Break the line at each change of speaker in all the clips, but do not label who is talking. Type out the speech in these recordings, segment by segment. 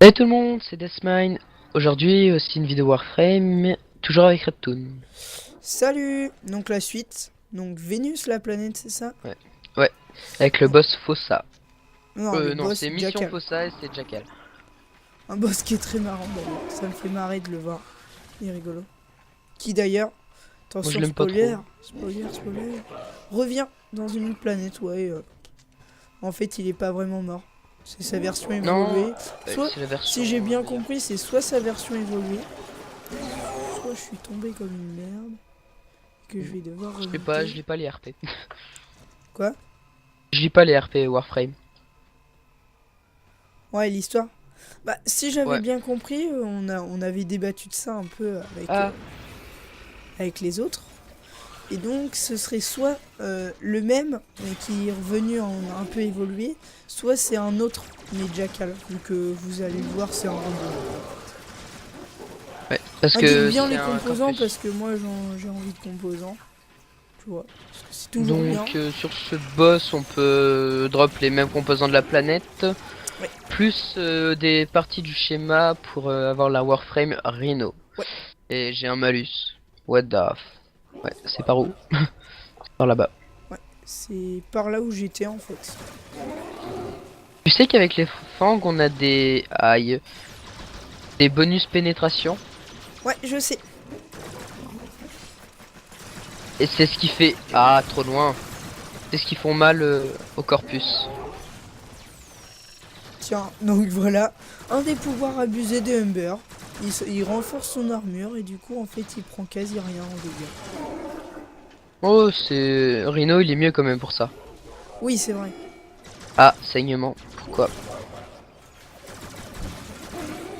Salut tout le monde, c'est Deathmine. Aujourd'hui aussi une vidéo Warframe, toujours avec Redtoon.
Salut! Donc la suite. Donc Vénus, la planète, c'est ça?
Ouais, ouais, avec le
Donc,
boss Fossa.
non, le
Non,
boss
c'est Mission
Jackal.
Fossa et c'est Jackal.
Un boss qui est très marrant d'ailleurs. Ça me fait marrer de le voir. Il est rigolo. Qui d'ailleurs,
Moi je
attention
l'aime pas trop.
spoiler, revient dans une autre planète. Ouais, en fait, il est pas vraiment mort. C'est sa version
Non,
évoluée. Soit,
c'est la version
si j'ai bien
meilleure.
compris, c'est soit sa version évoluée, soit je suis tombé comme une merde. Que je vais devoir
Je
remonter.
lis pas les RP.
Quoi?
Je lis pas les RP Warframe.
Ouais, l'histoire. Bah, si j'avais
Ouais.
bien compris, on avait débattu de ça un peu
Ah,
avec les autres. Et donc, ce serait soit le même, mais qui est revenu en un peu évolué, soit c'est un autre, mais Jackal, vu que vous allez le voir, c'est un random.
ouais, parce
Indique
que
bien
c'est
les
un
composants,
campus.
parce que moi, j'ai envie de composants, tu vois. Parce que c'est toujours bien.
Donc sur ce boss on peut drop les mêmes composants de la planète,
Ouais,
plus des parties du schéma pour avoir la Warframe Rhino.
ouais,
Et j'ai un malus. What the f... Ouais, c'est par où? Par là-bas.
ouais. C'est par là où j'étais, en fait.
Tu sais qu'avec les fangs, on a des... Aïe. Des bonus pénétration.
Ouais, je sais.
Et c'est ce qui fait... Ah, trop loin. C'est ce qui font mal au corpus.
Tiens, donc voilà, un des pouvoirs abusés de Humber. Il renforce son armure et du coup, en fait, il prend quasi rien en dégâts.
Oh, c'est... Rhino, il est mieux quand même pour ça.
Oui, c'est vrai.
Ah, saignement. Pourquoi?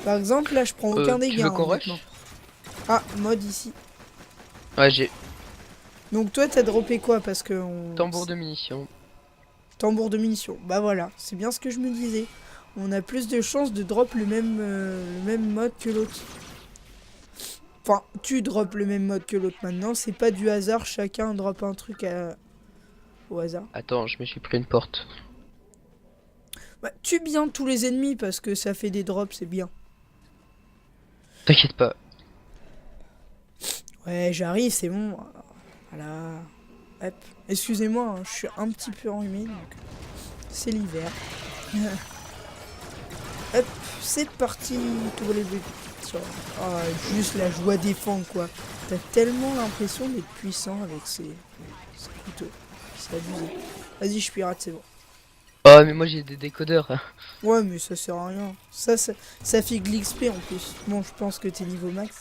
Par exemple, là, je prends aucun
Tu
dégât
veux
hein,
qu'on
maintenant.
rush?
Ah, mode ici.
Ouais, j'ai
Donc toi, t'as droppé quoi? Parce que
tambour de munitions.
tambour de munitions. Bah voilà, c'est bien ce que je me disais. On a plus de chances de drop le même mode que l'autre. Enfin, tu drops le même mode que l'autre maintenant. C'est pas du hasard, chacun drop un truc au hasard.
Attends, je me suis pris une porte.
Bah, tue bien tous les ennemis parce que ça fait des drops, c'est bien.
T'inquiète pas.
Ouais, j'arrive, c'est bon. Voilà. Hop. Excusez-moi, hein, je suis un petit peu enrhumé, donc c'est l'hiver. Hop, c'est parti. Tous les buts. Ah, juste la joie des fangs, quoi. T'as tellement l'impression d'être puissant avec ces couteaux. C'est abusé. Vas-y, je pirate, c'est bon.
Oh, mais moi j'ai des décodeurs.
Ouais, mais ça sert à rien. Ça fait de l'XP en plus. Bon, je pense que t'es niveau max.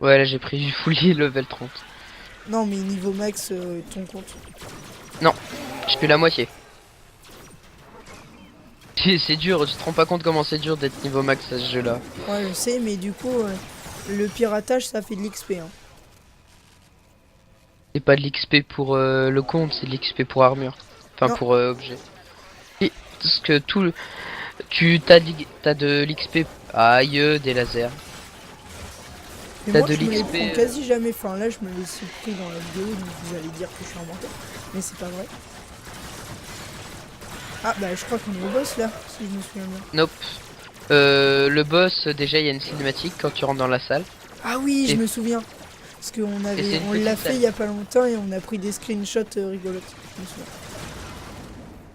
Ouais, là j'ai pris du fully level 30.
Non, mais niveau max, ton compte.
Non, je fais la moitié. C'est dur, tu te rends pas compte comment c'est dur d'être niveau max à ce jeu là.
Ouais, je sais, mais du coup, le piratage, ça fait de l'XP. Hein.
C'est pas de l'XP pour le compte, c'est de l'XP pour armure. Enfin
Non,
pour objet. Et parce que tout le... T'as de l'XP. Aïe, des lasers.
mais
T'as
moi,
de
je me les
l'XP.
prends quasi jamais. Enfin, là, je me les suis pris dans la vidéo, donc vous allez dire que je suis un menteur. Mais c'est pas vrai. Ah, bah, je crois qu'on est au boss, là, si je me souviens bien.
Nope. Le boss, déjà il y a une cinématique quand tu rentres dans la salle.
Ah oui, je
Et,
me souviens. Parce
et c'est une
on l'a
petite
fait
salle.
il y a pas longtemps et on a pris des screenshots rigolotes. Je me souviens.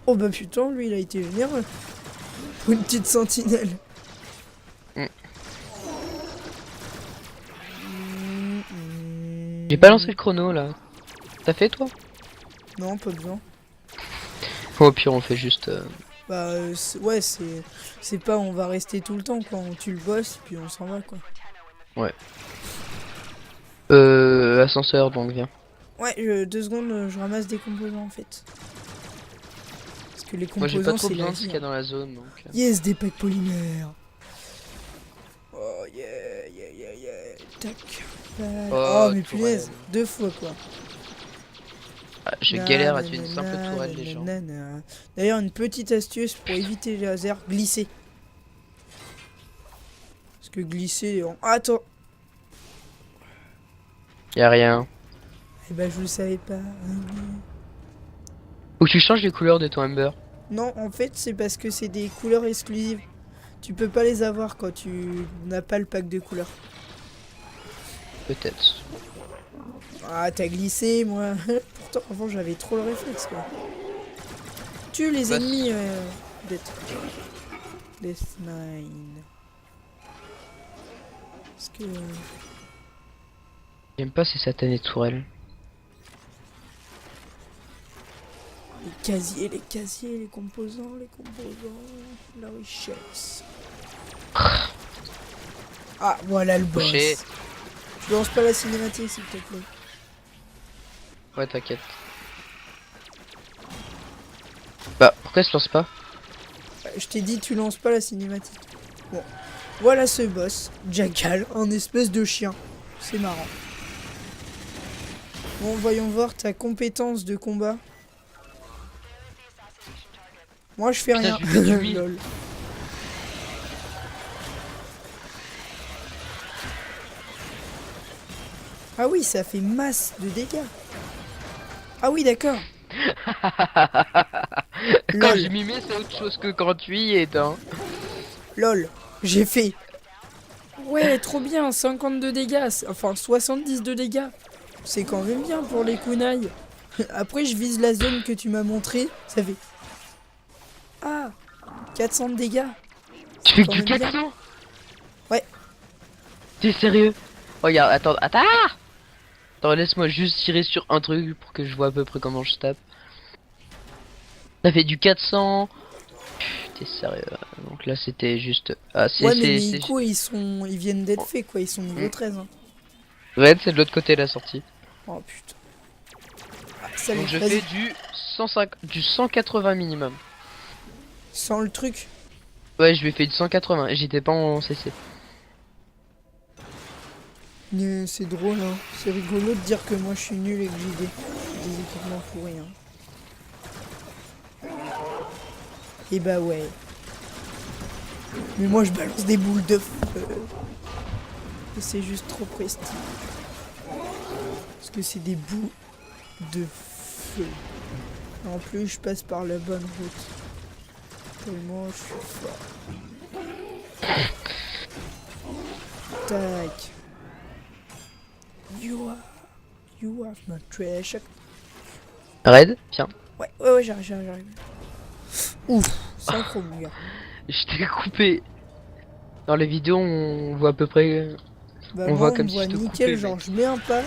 Oh bah putain, lui, il a été généreux. Pour une petite sentinelle.
Mm.
Mm,
J'ai pas lancé
mm.
le chrono là. T'as fait toi?
Non, pas besoin.
Au pire on fait juste...
Bah ouais, c'est pas on va rester tout le temps quoi, on tue le boss puis on s'en va quoi.
Ouais. Ascenseur donc viens.
Ouais, 2 secondes, je ramasse des composants en fait. Parce que les
Moi j'ai pas
composants
trop
c'est la
besoin de ce
vie.
qu'il y a
Hein.
dans la zone donc...
Yes, des packs polymères. Oh yeah, yeah, yeah, yeah. Tac. Oh
Oh,
mais
tourelle.
punaise, 2 fois quoi.
Ah, je galère à tuer une simple tourelle les gens.
Nanana. D'ailleurs, une petite astuce pour éviter les lasers, glisser. Parce que glisser en... Attends.
Y'a rien.
Eh ben je le savais pas.
Faut que tu changes les couleurs de ton Ember.
Non, en fait, c'est parce que c'est des couleurs exclusives. Tu peux pas les avoir quand tu n'as pas le pack de couleurs.
Peut-être.
Ah, t'as glissé, moi. Pourtant, avant, j'avais trop le réflexe, quoi. Tue les
Bah,
ennemis, Death9. Parce que...
J'aime pas ces satanées tourelles.
les casiers, les composants, la richesse. Ah, voilà le boss.
Touché.
Tu lances pas la cinématique, s'il te plaît.
Ouais, t'inquiète. Bah, pourquoi elle se lance pas?
Je t'ai dit, tu lances pas la cinématique. Bon, voilà ce boss, Jackal, un espèce de chien. C'est marrant. Bon, voyons voir ta compétence de combat. Moi, je fais
Putain,
rien.
je lui fais du mille.
Lol. Ah oui, ça fait masse de dégâts. Ah oui, d'accord.
Quand
Lol.
je m'y mets, c'est autre chose que quand tu y es, hein.
Lol. J'ai fait. Ouais, trop bien, 52 dégâts. Enfin, 70 de dégâts. C'est quand même bien pour les kunai. Après, je vise la zone que tu m'as montré. Ça fait. Ah, 400 de dégâts.
Tu fais
quand
que du
même bien.
400?
Ouais.
T'es sérieux? Regarde, attends. Attends, laisse-moi juste tirer sur un truc pour que je vois à peu près comment je tape. Ça fait du 400. T'es sérieux? Donc là, c'était juste... Ah,
Ouais, mais mes icos, ils viennent d'être faits, quoi. Ils sont niveau 13. Hein.
Red, c'est de l'autre côté la sortie.
Oh putain. Ah, salut,
Donc je
vas-y.
fais du 105, du 180 minimum.
Sans le truc.
Ouais, je lui ai fait du 180 et j'étais pas en CC.
C'est drôle, hein. C'est rigolo de dire que moi je suis nul et que j'ai des équipements pourris. Hein. Et bah ouais. Mais moi je balance des boules de feu. Et c'est juste trop prestigieux. Parce que c'est des boules de feu. En plus je passe par la bonne route. Tellement je suis fort. Tac. You have my treasure.
Red, tiens.
Ouais, j'arrive. Ouf, synchro, mon gars.
Je t'ai coupé. Dans les vidéos, on voit à peu près...
Bah,
on
moi,
voit
on
comme
me
si
voit
je te
nickel,
coupais,
genre
mec.
je mets un pas,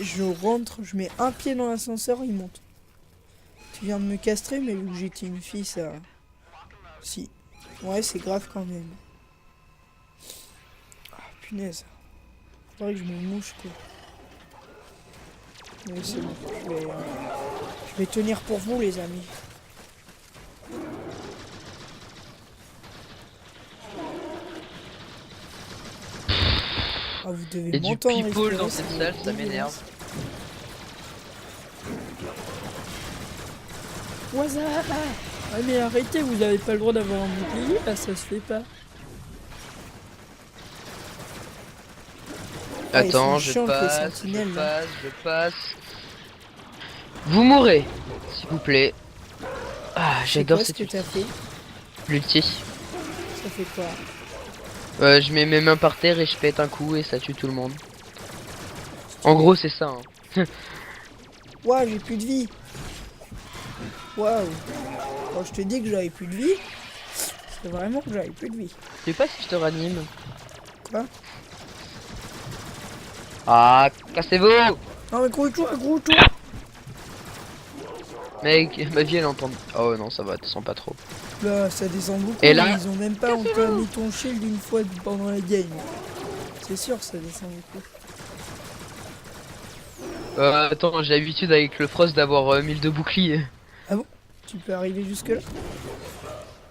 je rentre, je mets un pied dans l'ascenseur, il monte. Tu viens de me castrer, mais vu que j'étais une fille, ça... Si. Ouais, c'est grave quand même. Ah, punaise. Faudrait que je me mouche, quoi. Mais c'est bon, je vais tenir pour vous, les amis. Ah, vous devez
Et du
m'entendre
people
respirer,
dans cette
c'est
salle, ça
dégueulasse.
m'énerve.
Waza. Ah mais arrêtez, vous avez pas le droit d'avoir un bouclier, là ça se fait pas. Ah, ils
Attends,
sont
je
chiantes, les
passe,
sentinelles, là.
je passe. Vous mourrez, s'il vous plaît. Ah,
C'est
j'adore
quoi ce
cette
que t'as fait?
ulti.
Ça fait quoi?
Je mets mes mains par terre et je pète un coup et ça tue tout le monde. En gros, c'est ça. Hein.
Ouah, j'ai plus de vie. Waouh. Quand je te dis que j'avais plus de vie, c'est vraiment que j'avais plus de vie.
Je sais pas si je te ranime.
Quoi?
Ah, cassez-vous!
Non mais gros-toi.
Mec, ma vie elle entend. Oh non, ça va, descend pas trop.
Là, ça descend beaucoup,
Et là-
mais ils ont même pas encore mis ton shield une fois pendant la game. C'est sûr, ça descend beaucoup.
Attends, j'ai l'habitude avec le Frost d'avoir 1000 de bouclier.
Ah bon? Tu peux arriver jusque là?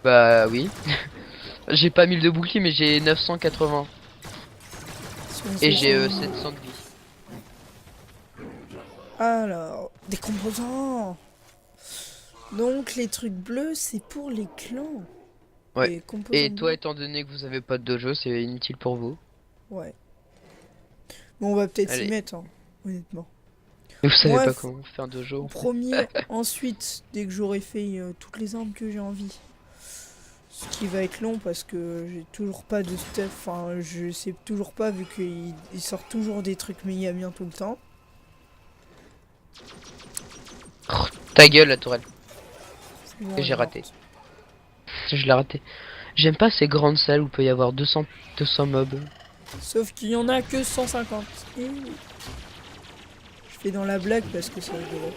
Bah oui. J'ai pas 1000 de bouclier, mais j'ai 980.
Si on
Et
sait
j'ai
ça.
700 de vie.
Alors, des composants. Donc les trucs bleus, c'est pour les clans.
Ouais.
Les composants
Et toi,
bleus.
étant donné que vous avez pas de dojo, c'est inutile pour vous.
Ouais. Bon, on va peut-être s'y
Allez.
mettre, hein, honnêtement.
Vous savez
Moi,
pas comment faire un dojo.
Premier, ensuite, dès que j'aurai fait toutes les armes que j'ai envie, Ce qui va être long parce que j'ai toujours pas de stuff. Enfin, je sais toujours pas vu qu'il sort toujours des trucs méga bien tout le temps.
Ta gueule, la tourelle.
Bon,
Et j'ai
alors,
raté. Je l'ai raté. J'aime pas ces grandes salles où peut y avoir 200 mobs.
sauf qu'il y en a que 150. Et oui. Je fais dans la blague parce que c'est rigolo.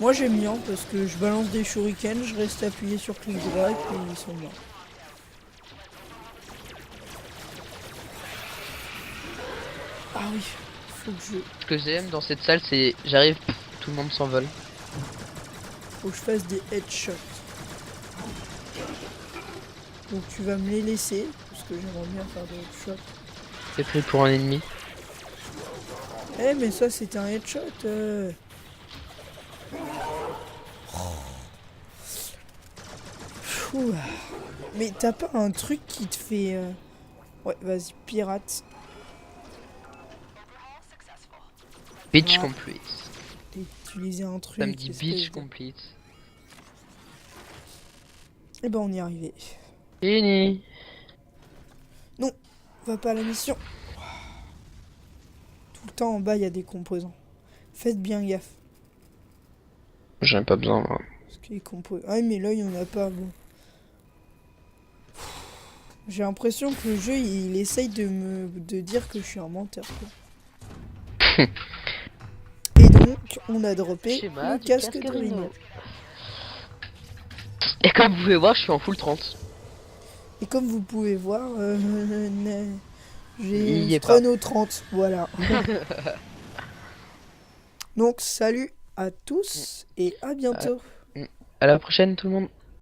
Moi j'aime bien parce que je balance des shurikens, je reste appuyé sur clic droit et puis ils sont morts. Ah oui, faut que
Ce que j'aime dans cette salle, c'est j'arrive, tout le monde s'envole.
je fasse des headshots. Donc tu vas me les laisser parce que j'aimerais bien faire des headshots.
C'est pris pour un ennemi.
Eh mais ça c'était un headshot. Pfff. Mais t'as pas un truc qui te fait... Ouais, vas-y, pirate.
Beach
Ah.
complete.
T'as utilisé un truc.
Ça me dit
espèce
beach
de-
complete.
Eh ben on y est arrivé.
Fini.
Va pas à la mission. Tout le temps en bas il y a des composants. Faites bien gaffe.
J'en ai pas besoin, moi.
Parce que les composants... Ah mais là il y en a pas, bon. J'ai l'impression que le jeu il essaye de dire que je suis un menteur quoi. Et donc on a droppé
Schéma
le
du
casque
casque
de Rhino.
Rhino. Et comme vous pouvez voir, je suis en full 30.
Et comme vous pouvez voir,
Il
j'ai
y est
Stron au 30, voilà. Donc salut à tous et à bientôt.
À la prochaine, tout le monde.